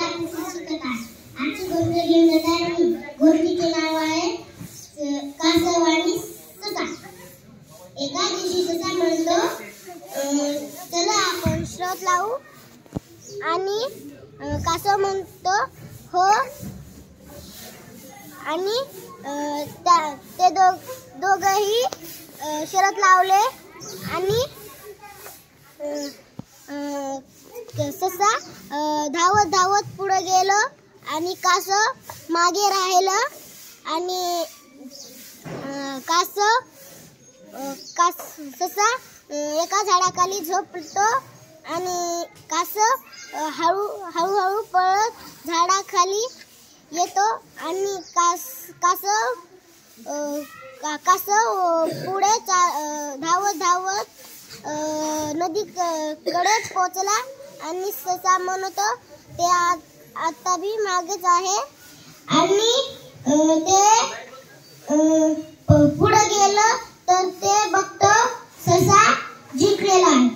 कासवाची कथा. आजची गोष्ट घेऊन जात आहे मी. गोष्टीचे नाव आहे कासव आणि ससा. एका दिवशी ससा म्हणतो, चला आपण शर्यत लावू. आणि कासव म्हणतो हो. आणि ते दोघंही शर्यत लावले. आणि ससा धावत धावत पुढे गेलो आणि कासव मागे राहिलं. आणि ससा एका झाडाखाली झोपतो आणि कासव हळूहळू पळत झाडाखाली येतो. आणि कासव पुढे धावत धावत नदीकडे पोचला. आणि ससा म्हणतो ते आता भी मागेच आहे. आणि ते पुढे गेलं तर ते बघतो ससा जिंकलेला आहे.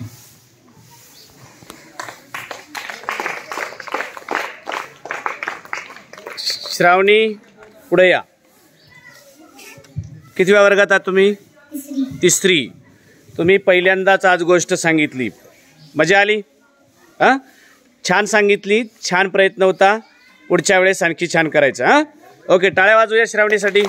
श्रावणी पुढे या. कितव्या वर्गात आहात तुम्ही? तिसरी. तुम्ही पहिल्यांदाच आज गोष्ट सांगितली, मजा आली? हां, छान सांगितली, छान प्रयत्न होता. पुढच्या वेळेस आणखी छान करायचं. हां, ओके, टाळ्या वाजवूया श्रावणीसाठी.